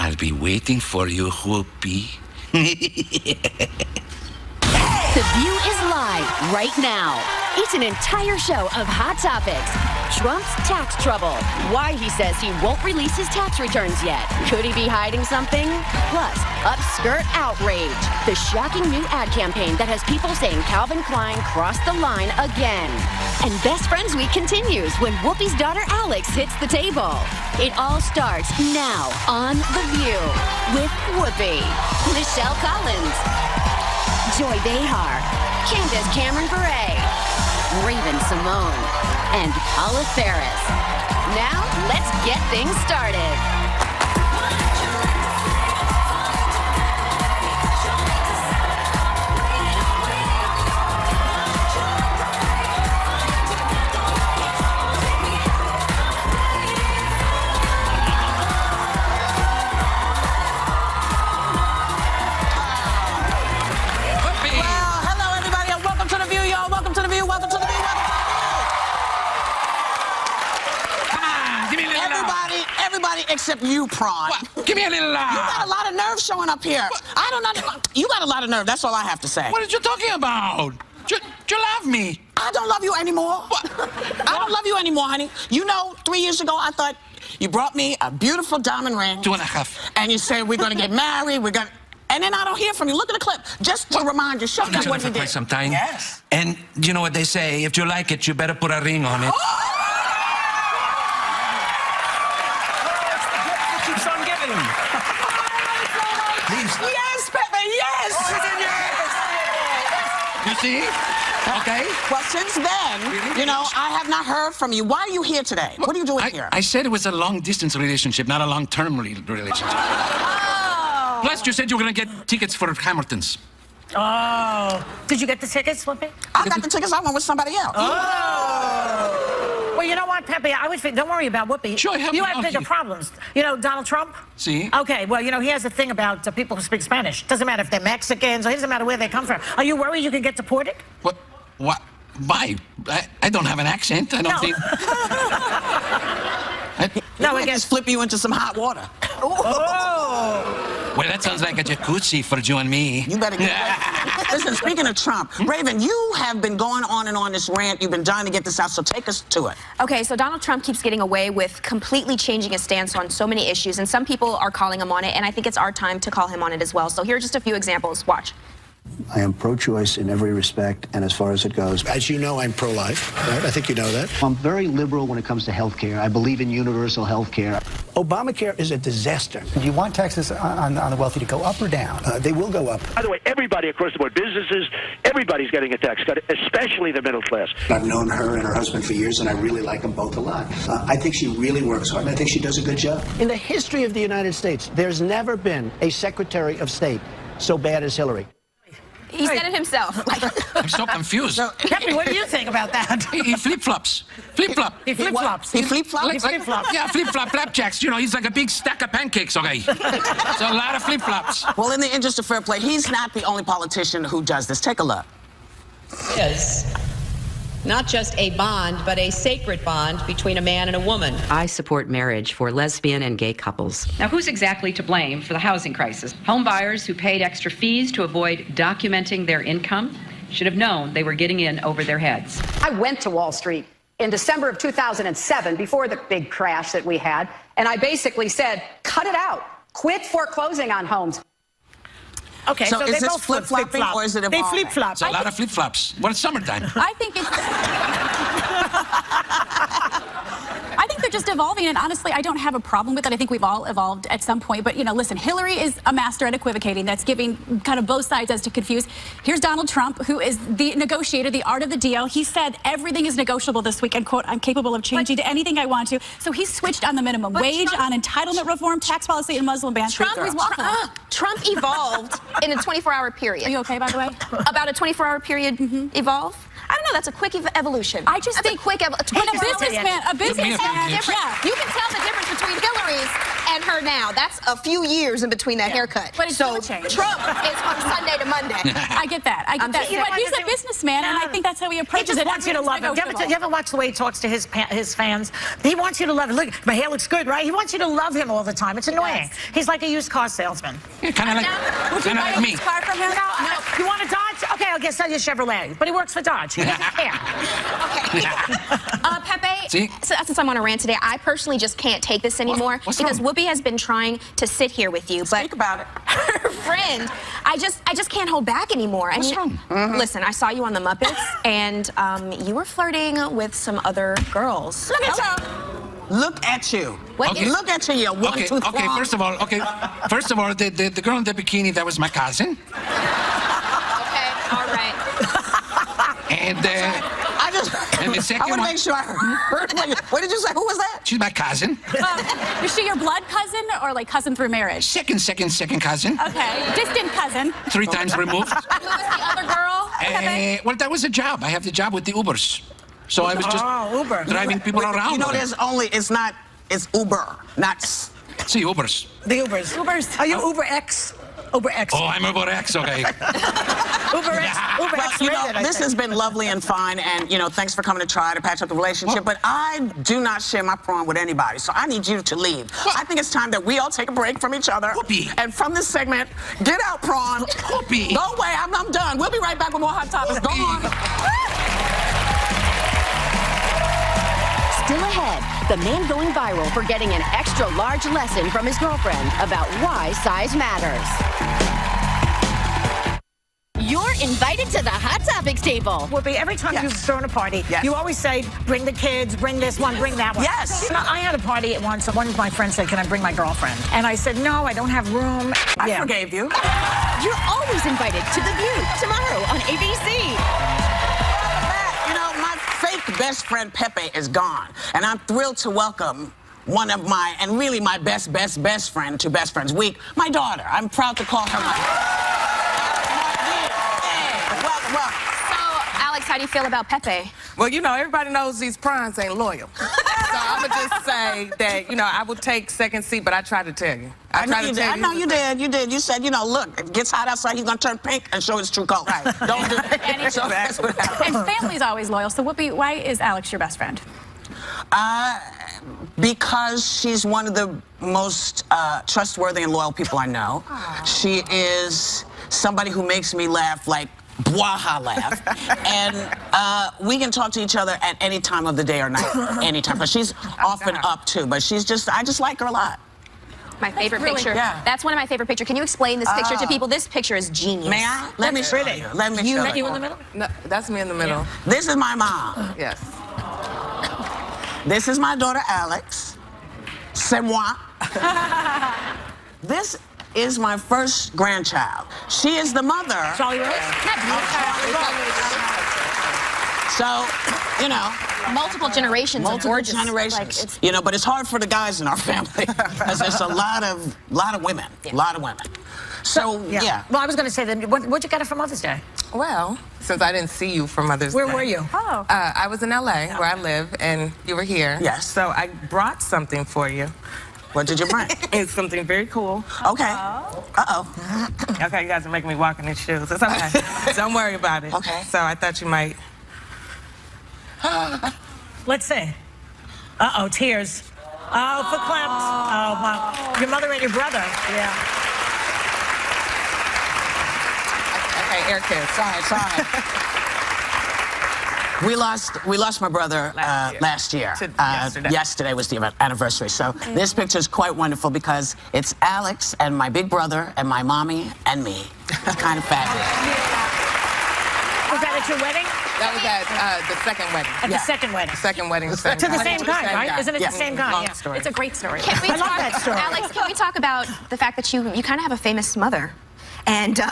I'll be waiting for you, Whoopi. The View is live right now. It's an entire show of hot topics. Trump's tax trouble. Why he says he won't release his tax returns yet. Could he be hiding something? Plus, upskirt outrage. The shocking new ad campaign that has people saying Calvin Klein crossed the line again. And Best Friends Week continues when Whoopi's daughter Alex hits the table. It all starts now on The View with Whoopi, Michelle Collins, Joy Behar, Candace Cameron Bure, Raven Simone, and Paula Ferris. Now, let's get things started. Except you, Prawn. What? Give me a little You got a lot of nerve showing up here. What? I don't know. You got a lot of nerve. That's all I have to say. What are you talking about? Do you love me? I don't love you anymore. What? I don't love you anymore, honey. You know, 3 years ago, I thought you brought me a beautiful diamond ring. 2.5. And you said, we're going to get married. And then I don't hear from you. Look at the clip. Just to remind you, show them what you did. Quite some time. Yes. And you know what they say? If you like it, you better put a ring on it. Yes, Pepe, yes! You see? Okay. Well, since then, you know, I have not heard from you. Why are you here today? What are you doing here? I said it was a long-distance relationship, not a long-term relationship. Oh. Plus, you said you were going to get tickets for Hamilton's. Oh. Did you get the tickets, Whoopi? I got the tickets. I went with somebody else. Oh. Well, you know what, Pepe? I always think, don't worry about Whoopi. Sure, you have bigger problems. You know, Donald Trump? See? Okay, well, you know, he has a thing about people who speak Spanish. Doesn't matter if they're Mexicans, or it doesn't matter where they come from. Are you worried you could get deported? What? Why? I don't have an accent. I don't think... No, I just flip you into some hot water. Oh. Well, that sounds like a jacuzzi for you and me. You better get away. Listen, speaking of Trump, Raven, you have been going on and on this rant. You've been dying to get this out, so take us to it. Okay, so Donald Trump keeps getting away with completely changing his stance on so many issues, and some people are calling him on it, and I think it's our time to call him on it as well. So here are just a few examples. Watch. I am pro-choice in every respect, and as far as it goes. As you know, I'm pro-life, right? I think you know that. I'm very liberal when it comes to health care. I believe in universal health care. Obamacare is a disaster. Do you want taxes on the wealthy to go up or down? They will go up. By the way, everybody across the board, businesses, everybody's getting a tax cut, especially the middle class. I've known her and her husband for years, and I really like them both a lot. I think she really works hard, and I think she does a good job. In the history of the United States, there's never been a Secretary of State so bad as Hillary. He said it himself. I'm so confused. Pepe, what do you think about that? He flip-flops. Flip-flop. He flip-flops. He flip-flops? flip-flops. Yeah, flip-flop flapjacks. You know, he's like a big stack of pancakes, okay? It's a lot of flip-flops. Well, in the interest of fair play, he's not the only politician who does this. Take a look. Is not just a bond, but a sacred bond between a man and a woman. I support marriage for lesbian and gay couples. Now, who's exactly to blame for the housing crisis? Home buyers who paid extra fees to avoid documenting their income should have known they were getting in over their heads. I went to Wall Street in December of 2007, before the big crash that we had, and I basically said, cut it out. Quit foreclosing on homes. Okay, so is they this both flip-flopping flip-flop. or is it They evolving? flip-flop. It's a lot of flip-flops. Well, it's summertime. I think it's... I think they're just evolving, and honestly, I don't have a problem with it. I think we've all evolved at some point. But, you know, listen, Hillary is a master at equivocating. That's giving kind of both sides as to confuse. Here's Donald Trump, who is the negotiator, the art of the deal. He said everything is negotiable this week, and, quote, I'm capable of changing to anything I want to. So he switched on the minimum wage, on entitlement reform, tax policy, and Muslim ban. Trump evolved in a 24-hour period. Are you okay, by the way? About a 24-hour period evolve. I don't know. That's a quick evolution. I just think a quick when a businessman, You can tell the difference between Hillary's and and her now, that's a few years in between that haircut. But it's so gonna change. Trump is from Sunday to Monday. I get that. I get that. But he's a businessman, and I think that's how he He approaches just it. wants you to love him. You ever watch the way he talks to his fans? He wants you to love him. Look, my hair looks good, right? He wants you to love him all the time. It's annoying. He's like a used car salesman. Yeah, kind of like, Would you buy a me. used car from him? No. You want a Dodge? Okay, I'll sell you a Chevrolet. But he works for Dodge. He doesn't care. Okay. Pepe, See? since I'm on a rant today, I personally just can't take this anymore What's because wrong? Whoopi has been trying to sit here with you, but Speak about it. her friend, I just can't hold back anymore. What's wrong? Listen, I saw you on the Muppets, and you were flirting with some other girls. Look at you. Look at you. Okay. Look at you, you one-tooth Okay, frog. first of all, the girl in the bikini, that was my cousin. Okay, all right. And and the second I want to one, make sure I heard what did you say? Who was that? she's my cousin. Is she your blood cousin or like cousin through marriage? Second cousin. Okay, distant cousin. 3 times removed. Who was the other girl? Pepe? Well, that was a job. I have the job with the Ubers. So I was just Uber. driving people around. You know, with it. it's Uber, not... See, Ubers. The Ubers. Are you Uber X? Uber X. Oh, I'm Uber X, okay. Uber X. Uber Well, X you know, rated, I this think. has been lovely and fine, and, you know, thanks for coming to try to patch up the relationship, but I do not share my prawn with anybody, so I need you to leave. I think it's time that we all take a break from each other. Whoopi. And from this segment, get out, prawn. Whoopi. Go away, I'm done. We'll be right back with more Hot Topics. Go on. Still ahead, the man going viral for getting an extra large lesson from his girlfriend about why size matters. You're invited to the Hot Topics table. Whoopi, every time you've thrown a party, you always say, bring the kids, bring this one, bring that one. Yes. You know, I had a party at once, and one of my friends said, can I bring my girlfriend? And I said, no, I don't have room. I forgave you. You're always invited to The View tomorrow on ABC. You know, my fake best friend Pepe is gone, and I'm thrilled to welcome one of my, and really my best friend to Best Friends Week, my daughter. I'm proud to call her my... Welcome. So, Alex, how do you feel about Pepe? Well, you know, everybody knows these prawns ain't loyal. So I'm going to just say that, you know, I would take second seat, but I tried to tell you. I know you did. You said, you know, look, it gets hot outside, he's going to turn pink and show his true colors. Right. Don't do it. So that's what happened. And family's always loyal. So, Whoopi, why is Alex your best friend? Because she's one of the most trustworthy and loyal people I know. Aww. She is somebody who makes me laugh like Bwaha laugh. And we can talk to each other at any time of the day or night, anytime. But she's often up too. But I just like her a lot. My favorite picture. Yeah. That's one of my favorite pictures. Can you explain this picture to people? This picture is genius. May I? Let me show you. Let me show you. You in the middle? No, that's me in the middle. Yeah. This is my mom. Yes. This is my daughter, Alex. C'est moi. This is my first grandchild. She is the mother. Charlie Rose? So, you know. Multiple generations of gorgeous. Generations. Like, you know, but it's hard for the guys in our family because there's a lot of women. A lot of women. So, yeah. Well, I was going to say, then, what'd you get her for Mother's Day? Well, since I didn't see you for Mother's Day. Where were you? Oh. I was in L.A., where I live, and you were here. Yes. So I brought something for you. What did you bring? It's something very cool. Okay. Uh-oh. Okay, you guys are making me walk in these shoes. It's okay. Don't worry about it. Okay. So I thought you might... Let's see. Uh-oh, tears. Oh, for claps. Oh, wow. Your mother and your brother. Yeah. Okay, air kiss. Sorry. We lost my brother last year. Yesterday was the anniversary. So this picture is quite wonderful because it's Alex and my big brother and my mommy and me. It's kind of fabulous. Was that at your wedding? That was at the second wedding. At the second wedding. Second wedding. To the same guy, right? Isn't it the same guy? Long Yeah. story. It's a great story. Can we I love that story. Alex, can we talk about the fact that you kind of have a famous mother? And Yeah,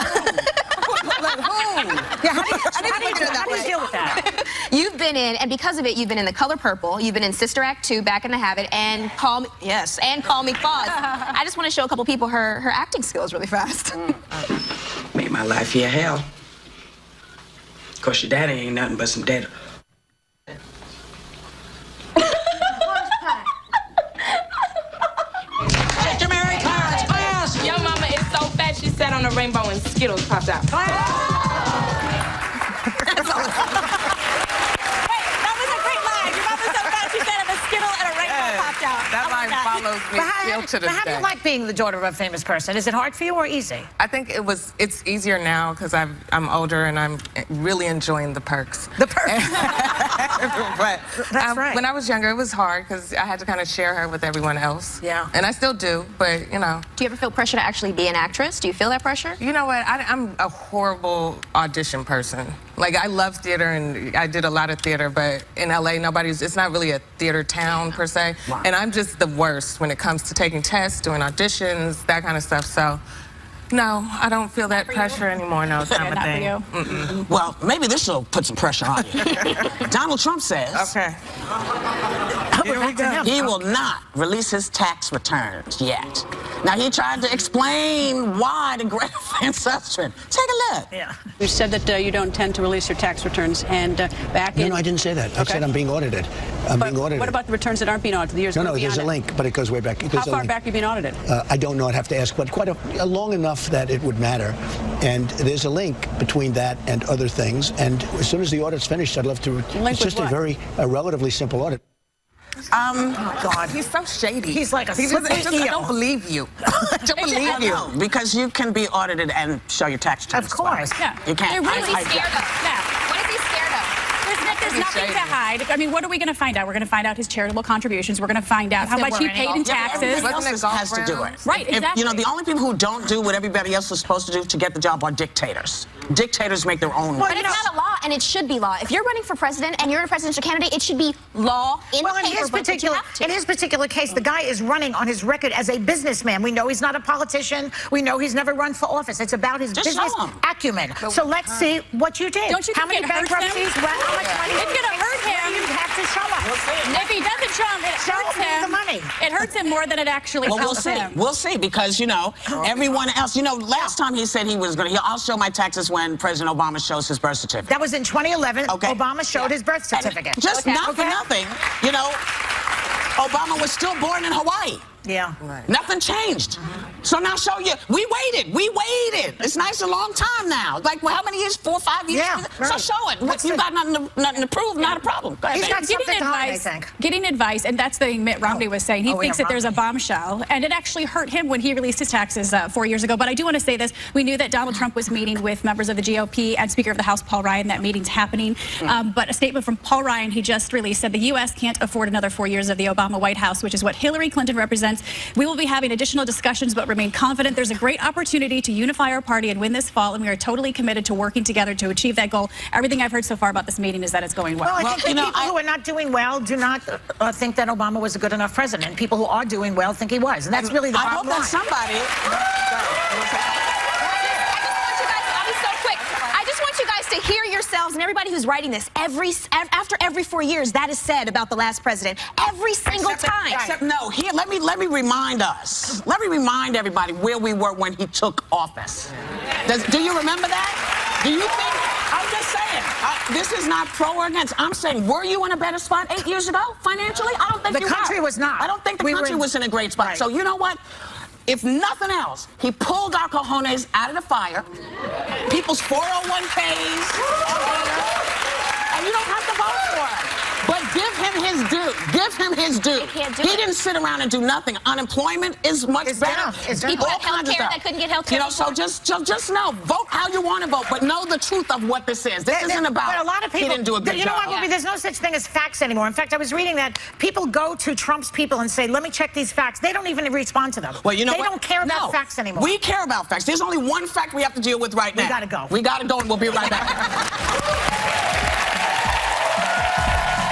how do you deal with that? you've been in, and because of it, you've been in The Color Purple, you've been in Sister Act 2, Back in the Habit, and Call Me Claus. I just want to show a couple people her acting skills really fast. Made my life here hell. Of course, your daddy ain't nothing but some dead. Shut your on a rainbow and Skittles popped out. Wait, that was a great line. Your mom was so bad, she said if a Skittle and a rainbow popped out. That line follows me still to this How do you day. like being the daughter of a famous person? Is it hard for you or easy? I think it's easier now because I'm older and I'm really enjoying the perks. The perks. But That's right. when I was younger, it was hard because I had to kind of share her with everyone else. Yeah. And I still do, but you know. Do you ever feel pressure to actually be an actress? Do you feel that pressure? You know what? I'm a horrible audition person. Like, I love theater, and I did a lot of theater, but in LA, it's not really a theater town, per se. Wow. And I'm just the worst when it comes to taking tests, doing auditions, that kind of stuff. So, no, I don't feel that pressure anymore, no, time of thing. Not for you. Well, maybe this will put some pressure on you. Donald Trump says Okay. Here we go. he will not release his tax returns yet. Now, he tried to explain why to Greta Van Susteren. Take a look. Yeah. You said that you don't intend to release your tax returns, and back in... No, I didn't say that. I said I'm being audited. I'm being audited. What about the returns that aren't being audited? The years No, go there's a beyond link, but it goes way back. How far back have you been audited? I don't know. I'd have to ask, but quite long enough that it would matter. And there's a link between that and other things. And as soon as the audit's finished, I'd love to... Link It's just with what? a relatively simple audit. Oh, God. He's so shady. He's like a I don't believe you. I don't believe you. No, because you can be audited and show your tax returns. Of course. Yeah. You can't. They're really What is he scared of? Yeah. What is he scared of? There's nothing to hide. I mean, what are we going to find out? We're going to find out his charitable contributions. We're going to find out how much he paid in taxes. Everybody else has to do it. Right, exactly. You know, the only people who don't do what everybody else is supposed to do to get the job are dictators. Dictators make their own But way. it's not a law, and it should be law. If you're running for president and you're a presidential candidate, it should be law in Well, the paper, but you have to. in his particular case, the guy is running on his record as a businessman. We know he's not a politician. We know he's never run for office. It's about his Just business show him. acumen. So let's see what you did. Don't you How think many it hurts bankruptcies? him? How much money? It's going to hurt him. You have to show us. If he doesn't show him, it Show hurts me him. the money. It hurts him more than it actually Well, we'll helps see. him. We'll see, because, you know, everyone else, you know, last time he said he was going to, I'll show my taxes when President Obama shows his birth certificate. That was in 2011. Okay. Obama showed his birth certificate. Just not for nothing, you know, Obama was still born in Hawaii. Yeah. Right. Nothing changed. So now show you, we waited. It's nice a long time now. Like, well, how many years? 4 or 5 years? Yeah, So right. show it. What, you got nothing to prove, not a problem. Go ahead, He's baby. got something to hide, I think. Getting advice, and that's the thing Mitt Romney was saying. He thinks that there's a bombshell, and it actually hurt him when he released his taxes 4 years ago. But I do want to say this. We knew that Donald Trump was meeting with members of the GOP and Speaker of the House, Paul Ryan. That meeting's happening. But a statement from Paul Ryan he just released said the U.S. can't afford another 4 years of the Obama White House, which is what Hillary Clinton represents. We will be having additional discussions, but remain confident there's a great opportunity to unify our party and win this fall, and we are totally committed to working together to achieve that goal. Everything I've heard so far about this meeting is that it's going well. Well, I think that people who are not doing well do not think that Obama was a good enough president. People who are doing well think he was, and that's really the bottom line. I hope that somebody... I'll be so quick. I just want you guys to hear yourselves, and everybody who's writing this, after every 4 years, that is said about the last president. Every single time. Except no, here, let me remind us. Let me remind everybody where we were when he took office. Do you remember that? Do you think... I'm just saying, this is not pro or against. I'm saying, were you in a better spot 8 years ago, financially? I don't think The country was not. I don't think the country was in a great spot. Right. So you know what? If nothing else, he pulled our cojones out of the fire. People's 401ks. And you don't have to vote for it. But give him his due. Give him his due. He didn't sit around and do nothing. Unemployment is much better. People had health care that couldn't get health care. You know, so just know, vote how you want to vote, but know the truth of what this is. This isn't about, but a lot of people, he didn't do a good job. You know what, Whoopi? There's no such thing as facts anymore. In fact, I was reading that people go to Trump's people and say, let me check these facts. They don't even respond to them. Well, you know they what? don't care about facts anymore. We care about facts. There's only one fact we have to deal with right now. We gotta go. We gotta go, and we'll be right back.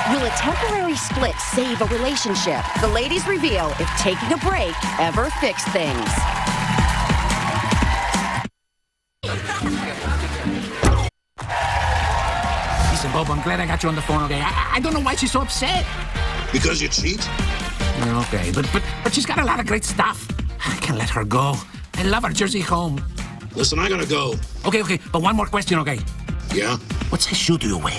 Will a temporary split save a relationship? The ladies reveal if taking a break ever fixed things. Listen, Bob, I'm glad I got you on the phone, okay? I don't know why she's so upset. Because you cheat? Okay, but she's got a lot of great stuff. I can't let her go. I love her Jersey home. Listen, I gotta go. Okay, but one more question, okay? Yeah? What size shoe do you wear?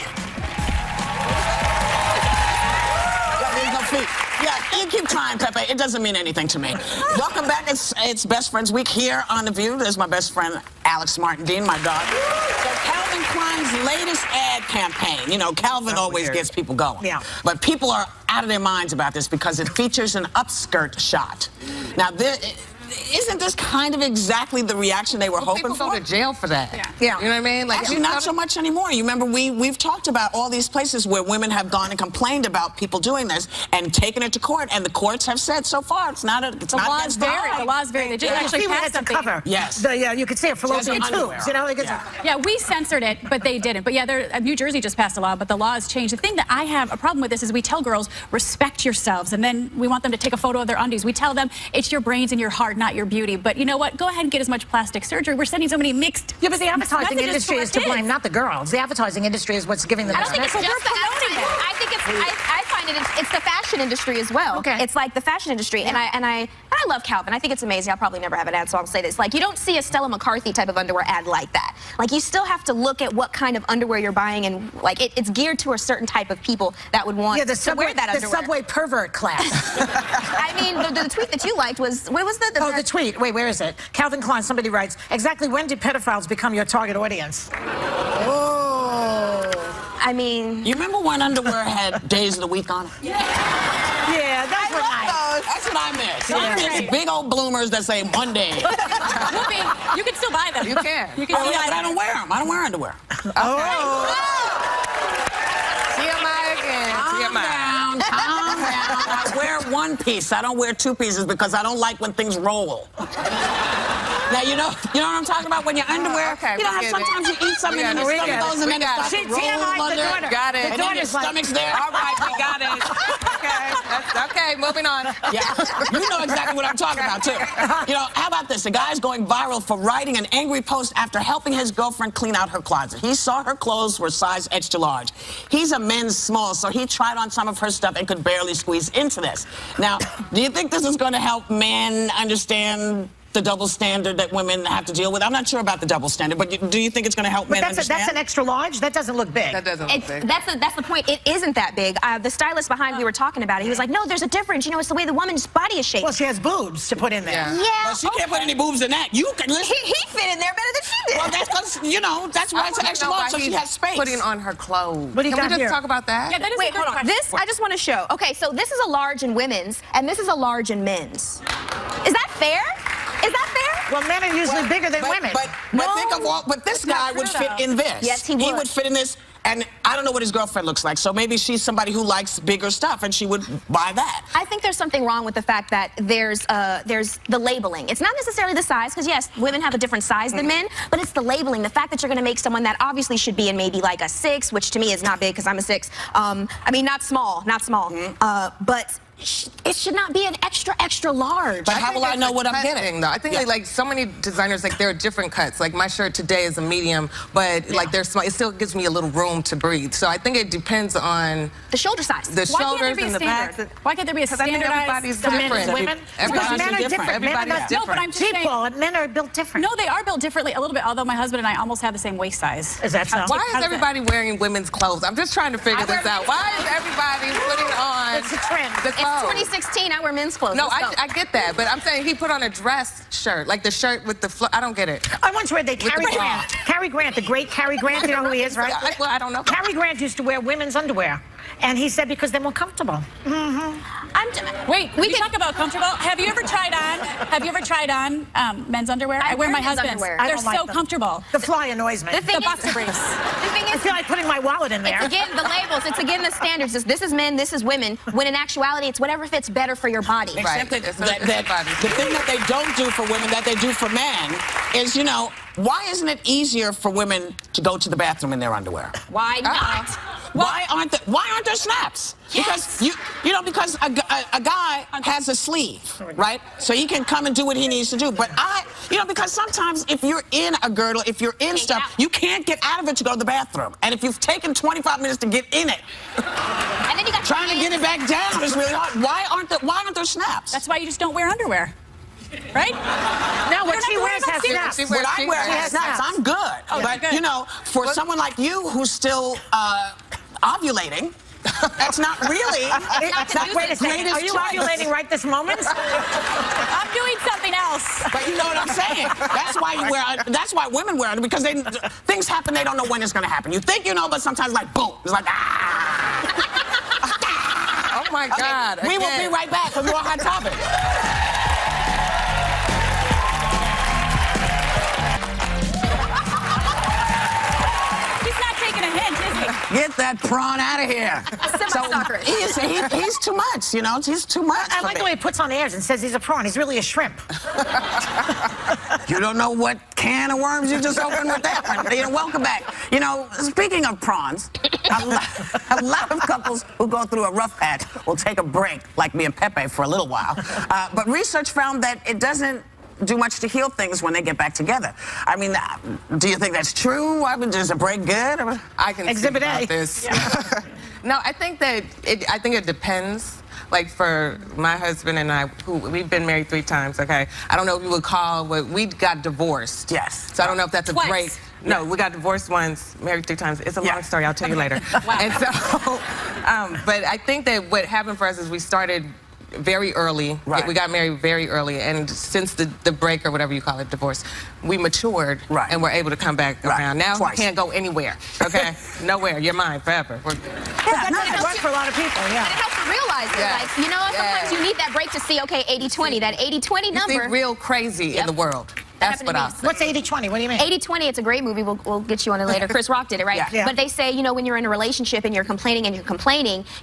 There's no feet. Yeah, you keep trying, Pepe. It doesn't mean anything to me. Welcome back. It's Best Friends Week here on The View. There's my best friend, Alex Martin Dean, my dog. So Calvin Klein's latest ad campaign. You know, Calvin always gets people going. Yeah. But people are out of their minds about this because it features an upskirt shot. Now, isn't this kind of exactly the reaction they were hoping people for? go to jail for that. Yeah. You know what I mean? Like, Actually, not so much anymore. You remember we've talked about all these places where women have gone and complained about people doing this and taken it to court, and the courts have said so far it's not against the law. The law's very. They just actually passed something. Cover. Yes. You could see it fallopian tubes. You know, yeah, we censored it, but they didn't. But yeah, New Jersey just passed a law, but the law has changed. The thing that I have a problem with this is we tell girls, respect yourselves, and then we want them to take a photo of their undies. We tell them it's your brains and your heart, not your beauty. But you know what? Go ahead and get as much plastic surgery. We're sending so many mixed. Yeah, but the advertising industry is to blame, not the girls. The advertising industry is what's giving them. I don't think it's just the advertising. I think I find it's the fashion industry as well. Okay. It's like the fashion industry, and I love Calvin. I think it's amazing. I'll probably never have an ad, so I'll say this. Like, you don't see a Stella McCarthy type of underwear ad like that. Like, you still have to look at what kind of underwear you're buying, and like it's geared to a certain type of people that would want to wear that underwear. The subway pervert class. I mean, the tweet that you liked was, what was the the tweet. Wait, where is it? Calvin Klein, somebody writes, exactly when did pedophiles become your target audience? Oh. I mean... You remember when underwear had days of the week on it? Yeah, that's what I miss. Yeah. These big old bloomers that say Monday. Whoopi, you can still buy them. You can. You can still buy but I don't wear them. I don't wear underwear. TMI again. Calm down. I wear one piece. I don't wear two pieces because I don't like when things roll. Now, you know what I'm talking about? When your underwear, you know how sometimes you eat something and your stomach goes and then it starts to roll under. Got it. And then your stomach's there. All right, we got it. Okay, moving on. Yeah, you know exactly what I'm talking about, too. You know, how about this? A guy's going viral for writing an angry post after helping his girlfriend clean out her closet. He saw her clothes were size extra large. He's a men's small, so he tried on some of her stuff and could barely squeeze into this. Now, do you think this is going to help men understand the double standard that women have to deal with? I'm not sure about the double standard, but do you think it's going to help men understand? That's an extra large? That doesn't look big. That doesn't look big. That's the point. It isn't that big. The stylist behind we were talking about it, he was like, no, there's a difference. You know, it's the way the woman's body is shaped. Well, she has boobs to put in there. Yeah. Well, she can't put any boobs in that. You can listen. He fit in there better than she did. Well, that's because, you know, that's why it's an extra large, so she has space. Putting on her clothes. What do you Can got we just here? talk about that? Yeah, that is Wait, hold on. This, I just want to show. Okay, so this is a large in women's, and this is a large in men's. Is that fair? Is that fair? Well, men are usually bigger than women. But this guy would fit in this. Yes, he would. He would fit in this. And I don't know what his girlfriend looks like, so maybe she's somebody who likes bigger stuff, and she would buy that. I think there's something wrong with the fact that there's the labeling. It's not necessarily the size, because yes, women have a different size than men, but it's the labeling. The fact that you're going to make someone that obviously should be in maybe like a 6, which to me is not big because I'm a 6. I mean, not small, but it should not be an extra large. But how will I know what I'm getting? Though. I think like so many designers, like there are different cuts. Like my shirt today is a medium, but like there's it still gives me a little room to breathe. So I think it depends on the shoulder size. The shoulders and the back. Why can't there be a standardized? Everybody's different. Women? Everybody's Men are different. Everybody's different. No, but I'm just saying. Men are built different. No, they are built differently a little bit, although my husband and I almost have the same waist size. Is that so? Why is everybody wearing women's clothes? I'm just trying to figure this out. Why is everybody putting on It's a trend. the clothes? It's 2016. I wear men's clothes. No, I get that, but I'm saying he put on a dress shirt, like the shirt with the I don't get it. I once read that Cary Grant. Cary Grant, the great Cary Grant, you know who he is, right? Well, I don't know. Cary Grant used to wear women's underwear. And he said because they're more comfortable. Wait, we can talk about comfortable. Have you ever tried on men's underwear? I wear my husband's. They're so comfortable. The fly annoys me. The boxer briefs. thing is, I feel like putting my wallet in there. It's again the labels. It's again the standards. This is men. This is women. When in actuality, it's whatever fits better for your body. Except that the thing that they don't do for women that they do for men is, you know, why isn't it easier for women to go to the bathroom in their underwear? Why not? Why aren't there snaps? Yes. Because because a guy has a sleeve, right? So he can come and do what he needs to do. But because sometimes if you're in a girdle, if you're in stuff, you can't get out of it to go to the bathroom. And if you've taken 25 minutes to get in it, and then you got trying to get it back down is really hard. Why aren't there snaps? That's why you just don't wear underwear. Right? No, what she wears has snaps. What I wear has snaps. I'm good. Oh, but, you know, for someone like you who's still ovulating, That's not really. Wait a second. Are you ovulating right this moment? I'm doing something else. But you know what I'm saying? That's why you wear. That's why women wear it, because things happen. They don't know when it's going to happen. You think you know, but sometimes like boom, it's like Oh my God! We will be right back with more Hot Topic. Get that prawn out of here. He's too much, you know. He's too much. I like the way he puts on airs and says he's a prawn. He's really a shrimp. You don't know what can of worms you just opened with that one. You know, welcome back. You know, speaking of prawns, a lot of couples who go through a rough patch will take a break, like me and Pepe, for a little while. But research found that it doesn't do much to heal things when they get back together. I mean, do you think that's true? I mean, is a break good? I can Exhibit speak about A. this. No, I think that it depends. Like for my husband and I, we've been married 3 times. Okay, I don't know if you would call we got divorced. Yes. So I don't know if that's a Twice. break. No, we got divorced once, married 3 times. It's a long story. I'll tell you later. Wow. And so, but I think that what happened for us is we started very early. Right. We got married very early, and since the break or whatever you call it, divorce, we matured and were able to come back around. Now we can't go anywhere. Okay, nowhere. You're mine forever. That doesn't work for a lot of people. Yeah. And it helps to realize it. Like, you know, sometimes you need that break to see, okay, 80-20, that 80-20 number. You see real crazy in the world. That's what I say. What's 80-20? What do you mean? 80-20, it's a great movie. We'll get you on it later. Chris Rock did it, right? Yeah. But they say, you know, when you're in a relationship and you're complaining,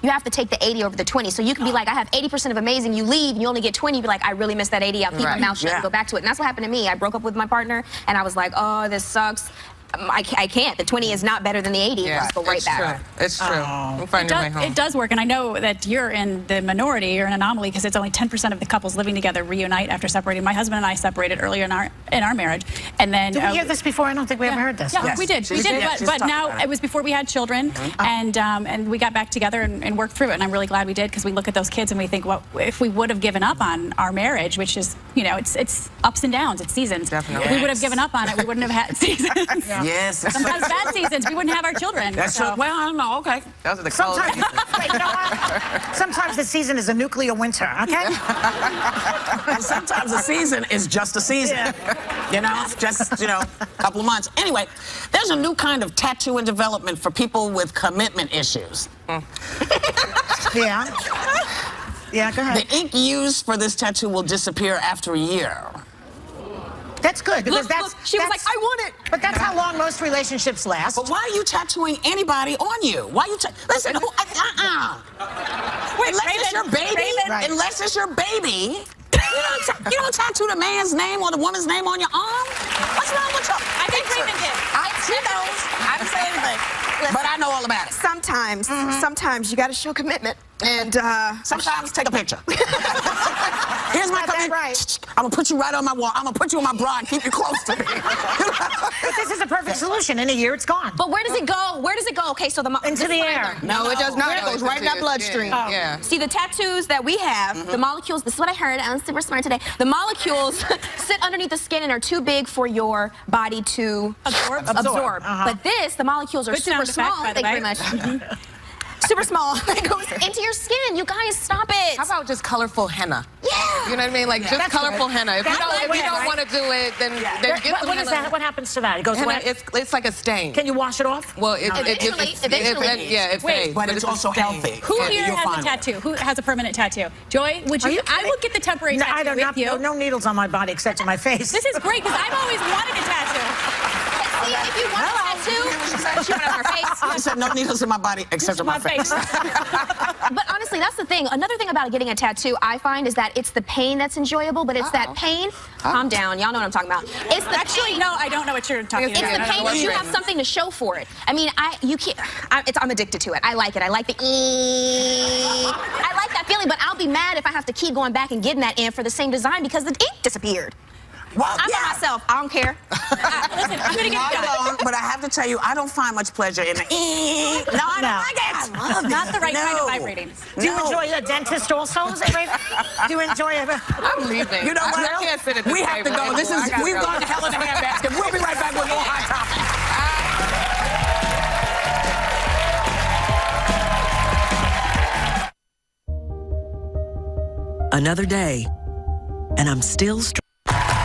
you have to take the 80 over the 20. So you can be like, I have 80% of amazing. You leave, and you only get 20. You be like, I really miss that 80. I'll keep my mouth shut and go back to it. And that's what happened to me. I broke up with my partner, and I was like, oh, this sucks. I can't. The 20 is not better than the 80. Yeah, Let's go right back. It's true. We'll find your way home. It does work, and I know that you're in the minority. You're an anomaly because it's only 10% of the couples living together reunite after separating. My husband and I separated earlier in our marriage, and then Did we hear this before? I don't think we ever heard this. Yeah, we did. But now it was before we had children, and we got back together and worked through it. And I'm really glad we did because we look at those kids and we think, well, if we would have given up on our marriage, which is, you know, it's ups and downs, it's seasons. Definitely. If we would have given up on it, we wouldn't have had seasons. Yes. Sometimes bad seasons, we wouldn't have our children. That's true. Well, I don't know. Okay. Those are the cold Sometimes, wait, you know what? Sometimes the season is a nuclear winter, okay? And sometimes the season is just a season. You know, just, you know, a couple of months. Anyway, there's a new kind of tattoo in development for people with commitment issues. Yeah. Yeah, go ahead. The ink used for this tattoo will disappear after a year. That's good because She was like, I want it. But that's how long most relationships last. But why are you tattooing anybody on you? Why are you listen? Wait, unless it's your baby. Right. Unless it's your baby. You don't tattoo the man's name or the woman's name on your arm. What's wrong with you? I think Raven did. She knows. I didn't say anything. But I know all about it. Sometimes you got to show commitment. And sometimes take a picture. Here's my commitment. Right. I'm gonna put you right on my wall. I'm gonna put you on my bra and keep you close to me. But this is a perfect solution. In a year, it's gone. But where does it go? Where does it go? Okay, so into the air. no, it does not. It goes right in that bloodstream. Yeah. See, the tattoos that we have, the molecules, this is what I heard, I'm super smart today. The molecules sit underneath the skin and are too big for your body to absorb. But the molecules are super small. Thank you very much. Super small. It goes into your skin. You guys, stop it. How about just colorful henna? Yeah. You know what I mean? Like just colorful henna. If you don't want to do it, then get some What is henna. that? What happens to that? It goes Henna, away? it's like a stain. Can you wash it off? Well, Eventually. it fades. But it's also healthy. Who here has a tattoo? Who has a permanent tattoo? Joy, would you? I will get the temporary tattoo I don't with you. No needles on my body except in my face. This is great because I've always wanted a tattoo. See, if you want a tattoo, she went on her face. I said no needles in my body except in my face. But honestly, that's the thing. Another thing about getting a tattoo, I find, is that it's the pain that's enjoyable, but it's that pain. Calm down. Y'all know what I'm talking about. It's the Actually, no, I don't know what you're talking about. It's the pain that you have something to show for it. I mean, I'm addicted to it. I like it. I like the I like that feeling, but I'll be mad if I have to keep going back and getting that in for the same design because the ink disappeared. Well, I'm by myself. I don't care. Listen, I'm gonna get it done. But I have to tell you, I don't find much pleasure in the No, I don't like it. I love it. Not the right kind of vibrating. Do you enjoy a dentist also? Do you enjoy it? I'm leaving. You know what? I can't sit at this We have to table go. anymore. We've gone to hell in a handbasket. We'll be right back with more Hot Topics. Another day, and I'm still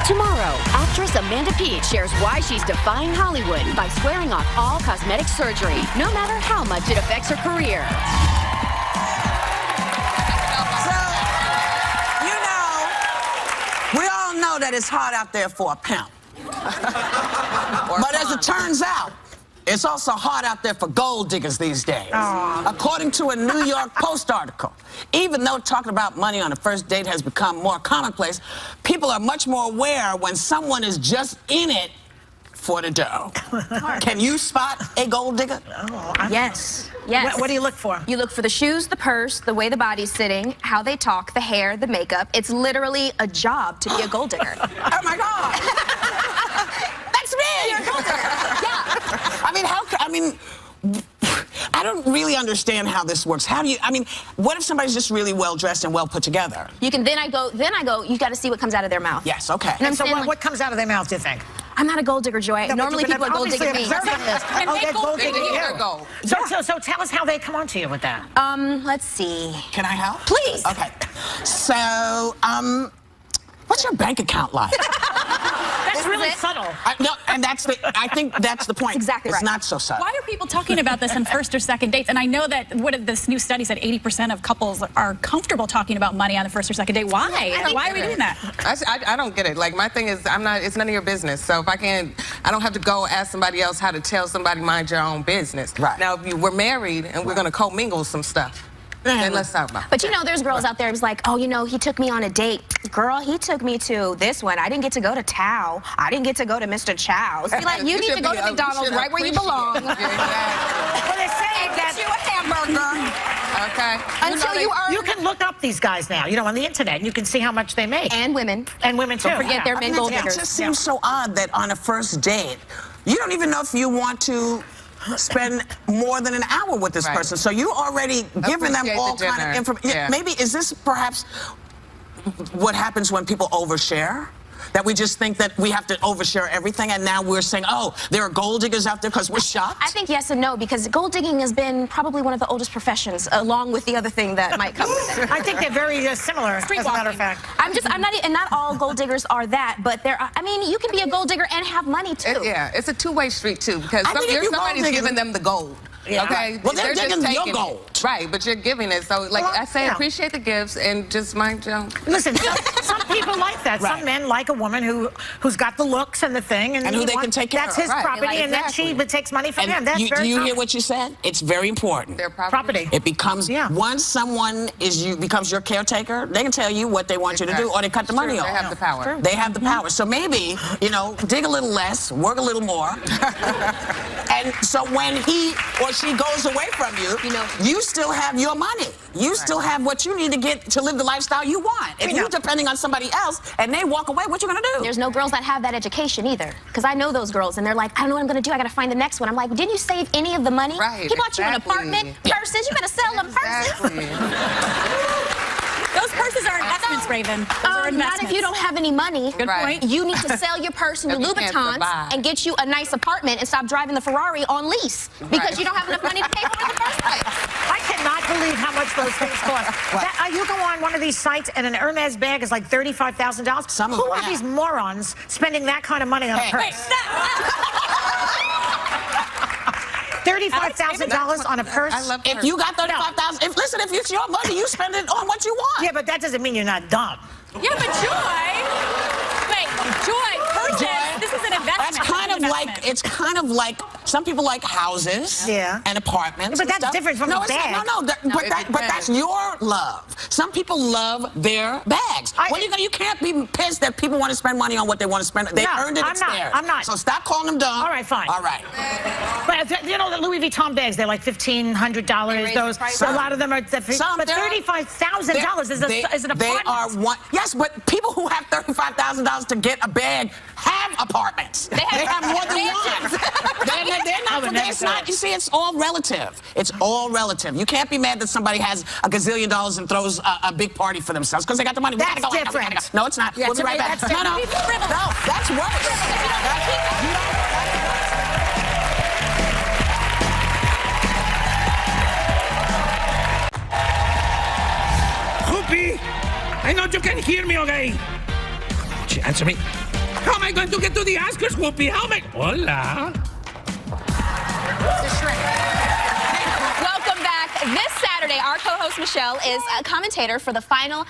Tomorrow, actress Amanda Peet shares why she's defying Hollywood by swearing off all cosmetic surgery, no matter how much it affects her career. We all know that it's hard out there for a pimp. But as it turns out, it's also hard out there for gold diggers these days. According to a New York Post article, even though talking about money on a first date has become more commonplace, people are much more aware when someone is just in it for the dough. Can you spot a gold digger? Yes. Yes. What do you look for? You look for the shoes, the purse, the way the body's sitting, how they talk, the hair, the makeup. It's literally a job to be a gold digger. Oh my God! That's me! You're a gold digger. Yeah. I don't really understand how this works. What if somebody's just really well dressed and well put together? You can, then I go, you got to see what comes out of their mouth. Yes, okay. And so what comes out of their mouth, do you think? I'm not a gold digger, Joy. No, normally people are gold digging me. So tell us how they come on to you with that. Let's see. Can I help? Please. Okay. So, what's your bank account like? That's really subtle. I think that's the point. That's exactly right. It's not so subtle. Why are people talking about this on first or second dates? And I know that this new study said 80% of couples are comfortable talking about money on the first or second date. Why? Why are we doing that? I don't get it. Like, my thing is, it's none of your business. So if I don't have to go ask somebody else how to tell somebody mind your own business. Right. Now, if we're married and we're going to commingle some stuff, then let's talk about it. But there's girls out there who's like, oh, he took me on a date. Girl, he took me to this one. I didn't get to go to Tao. I didn't get to go to Mr. Chow's. Be like, you need to go to McDonald's right where you belong. Well, they're saying that you a hamburger. Okay. Until you can look up these guys now, on the internet, and you can see how much they make. And women. And women, too. Don't forget they're men gold diggers. It just seems so odd that on a first date, you don't even know if you want to spend more than an hour with this person. So you already giving them all kind of information. Yeah. Maybe, is this perhaps what happens when people overshare? That we just think that we have to overshare everything, and now we're saying, oh, there are gold diggers out there because we're shocked? I think yes and no, because gold digging has been probably one of the oldest professions, along with the other thing that might come with it. I think they're very similar, as a matter of fact. And not all gold diggers are that, but there are, you can be a gold digger and have money, too. It's a two-way street, too, because somebody's giving them the gold. Yeah. Okay? Well, they're digging your gold. Right, but you're giving it. So, I say, appreciate the gifts and just mind your own. Listen, some people like that. Some men like a woman who's got the looks and the thing. And who they can take care of. That's his property, and then she takes money from him. That's do you hear what you said? It's very important. Their property. It becomes, once someone becomes your caretaker, they can tell you what they want you to do, or they cut the money off. They have the power. They have the power. So maybe, dig a little less, work a little more. And so when he or she goes away from you, you still have your money. You still have what you need to get to live the lifestyle you want. If you're depending on somebody else and they walk away, what you gonna do? There's no girls that have that education either. Because I know those girls, and they're like, I don't know what I'm gonna do. I gotta find the next one. I'm like, didn't you save any of the money? Right, he bought you an apartment, purses. You gotta sell them purses. Those purses are investments, Raven. Those are investments. Not if you don't have any money. Good point. You need to sell your purse and your Louboutins and get you a nice apartment and stop driving the Ferrari on lease because you don't have enough money to pay for it in the first place. I cannot believe how much those things cost. You go on one of these sites and an Hermes bag is like $35,000. Who are these morons spending that kind of money on a purse? $35,000 on a purse? If you got $35,000, if it's your money, you spend it on what you want. Yeah, but that doesn't mean you're not dumb. Yeah, but Joy, purchase. This is an investment. It's kind of like some people like houses and apartments. But that's different from a bag. But that's your love. Some people love their bags. You can't be pissed that people want to spend money on what they want to spend. They earned it. I'm not. So stop calling them dumb. All right, fine. All right. But the Louis Vuitton bags, they're like $1,500. Those a lot of them are. But $35,000 is an apartment. Yes, but people who have $35,000 to get a bag have apartments. They have more than one. They're not. You see, it's all relative. It's all relative. You can't be mad that somebody has a gazillion dollars and throws a big party for themselves because they got the money. That's different. No, it's not. We'll be right back. No, that's worse. Whoopi, I know hear me, okay? She answer me. How am I going to get to the Oscars, Whoopi? How am I? Hola. Welcome back. This Saturday, our co-host Michelle is a commentator for the finale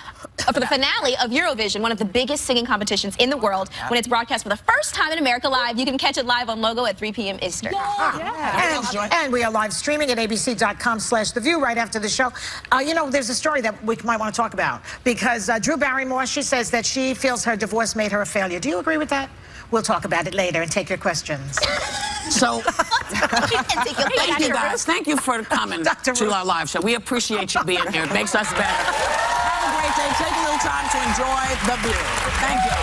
of Eurovision, one of the biggest singing competitions in the world. When it's broadcast for the first time in America Live, you can catch it live on Logo at 3 p.m. Eastern. And we are live streaming at abc.com/theview right after the show. You know, there's a story that we might want to talk about because Drew Barrymore, she says that she feels her divorce made her a failure. Do you agree with that? We'll talk about it later and take your questions. So, thank you guys. Thank you for coming to our live show. We appreciate you being here. It makes us better. Have a great day. Take a little time to enjoy the view. Thank you.